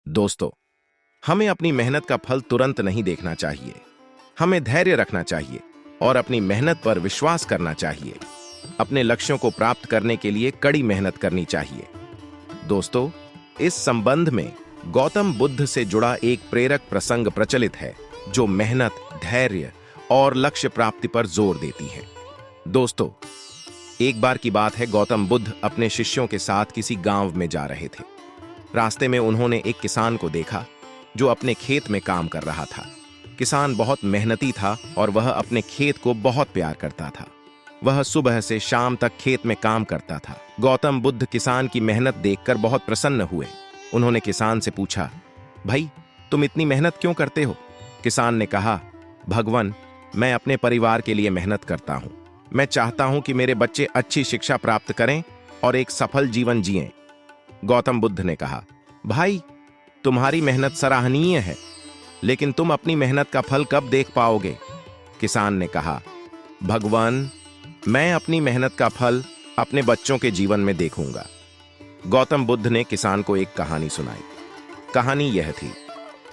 दोस्तों, हमें अपनी मेहनत का फल तुरंत नहीं देखना चाहिए। हमें धैर्य रखना चाहिए और अपनी मेहनत पर विश्वास करना चाहिए। अपने लक्ष्यों को प्राप्त करने के लिए कड़ी मेहनत करनी चाहिए। दोस्तों, इस संबंध में गौतम बुद्ध से जुड़ा एक प्रेरक प्रसंग प्रचलित है जो मेहनत, धैर्य और लक्ष्य प्राप्ति पर जोर देती है। दोस्तों, एक बार की बात है, गौतम बुद्ध अपने शिष्यों के साथ किसी गांव में जा रहे थे। रास्ते में उन्होंने एक किसान को देखा जो अपने खेत में काम कर रहा था। किसान बहुत मेहनती था और वह अपने खेत को बहुत प्यार करता था। वह सुबह से शाम तक खेत में काम करता था। गौतम बुद्ध किसान की मेहनत देखकर बहुत प्रसन्न हुए। उन्होंने किसान से पूछा, भाई, तुम इतनी मेहनत क्यों करते हो? किसान ने कहा, भगवान, मैं अपने परिवार के लिए मेहनत करता हूं। मैं चाहता हूं कि मेरे बच्चे अच्छी शिक्षा प्राप्त करें और एक सफल जीवन जिएं। गौतम बुद्ध ने कहा, भाई, तुम्हारी मेहनत सराहनीय है, लेकिन तुम अपनी मेहनत का फल कब देख पाओगे? किसान ने कहा, भगवान, मैं अपनी मेहनत का फल अपने बच्चों के जीवन में देखूंगा। गौतम बुद्ध ने किसान को एक कहानी सुनाई। कहानी यह थी,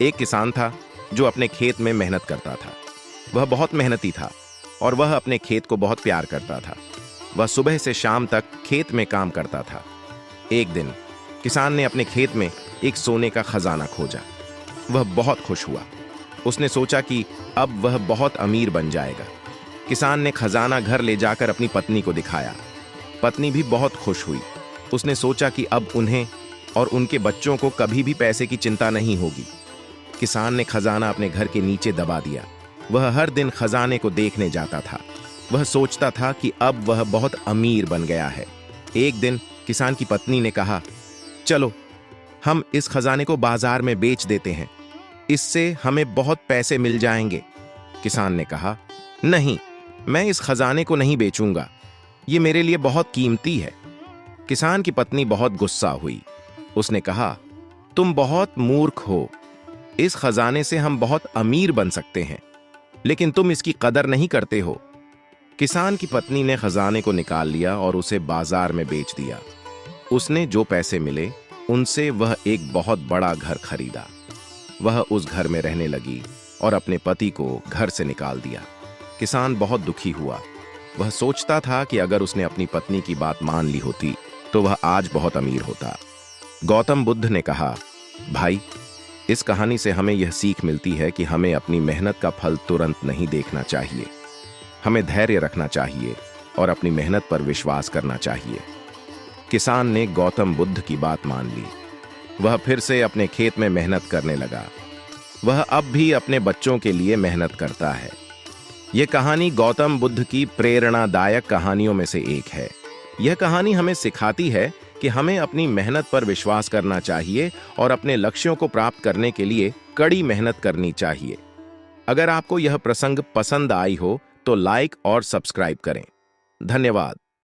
एक किसान था जो अपने खेत में मेहनत करता था। वह बहुत मेहनती था और वह अपने खेत को बहुत प्यार करता था। वह सुबह से शाम तक खेत में काम करता था। एक दिन किसान ने अपने खेत में एक सोने का खजाना खोजा। वह बहुत खुश हुआ। उसने सोचा कि अब वह बहुत अमीर बन जाएगा। किसान ने खजाना घर ले जाकर अपनी पत्नी को दिखाया। पत्नी भी बहुत खुश हुई। उसने सोचा कि अब उन्हें और उनके बच्चों को कभी भी पैसे की चिंता नहीं होगी। किसान ने खजाना अपने घर के नीचे दबा दिया। वह हर दिन खजाने को देखने जाता था। वह सोचता था कि अब वह बहुत अमीर बन गया है। एक दिन किसान की पत्नी ने कहा, चलो, हम इस खजाने को बाजार में बेच देते हैं। इससे हमें बहुत पैसे मिल जाएंगे। किसान ने कहा, नहीं, मैं इस खजाने को नहीं बेचूंगा। ये मेरे लिए बहुत कीमती है। किसान की पत्नी बहुत गुस्सा हुई। उसने कहा, तुम बहुत मूर्ख हो। इस खजाने से हम बहुत अमीर बन सकते हैं, लेकिन तुम इसकी कदर नहीं करते हो। किसान की पत्नी ने खजाने को निकाल लिया और उसे बाजार में बेच दिया। उसने जो पैसे मिले उनसे वह एक बहुत बड़ा घर खरीदा। वह उस घर में रहने लगी और अपने पति को घर से निकाल दिया। किसान बहुत दुखी हुआ। वह सोचता था कि अगर उसने अपनी पत्नी की बात मान ली होती तो वह आज बहुत अमीर होता। गौतम बुद्ध ने कहा, भाई, इस कहानी से हमें यह सीख मिलती है कि हमें अपनी मेहनत का फल तुरंत नहीं देखना चाहिए। हमें धैर्य रखना चाहिए और अपनी मेहनत पर विश्वास करना चाहिए। किसान ने गौतम बुद्ध की बात मान ली। वह फिर से अपने खेत में मेहनत करने लगा। वह अब भी अपने बच्चों के लिए मेहनत करता है। यह कहानी गौतम बुद्ध की प्रेरणादायक कहानियों में से एक है। यह कहानी हमें सिखाती है कि हमें अपनी मेहनत पर विश्वास करना चाहिए और अपने लक्ष्यों को प्राप्त करने के लिए कड़ी मेहनत करनी चाहिए। अगर आपको यह प्रसंग पसंद आई हो तो लाइक और सब्सक्राइब करें। धन्यवाद।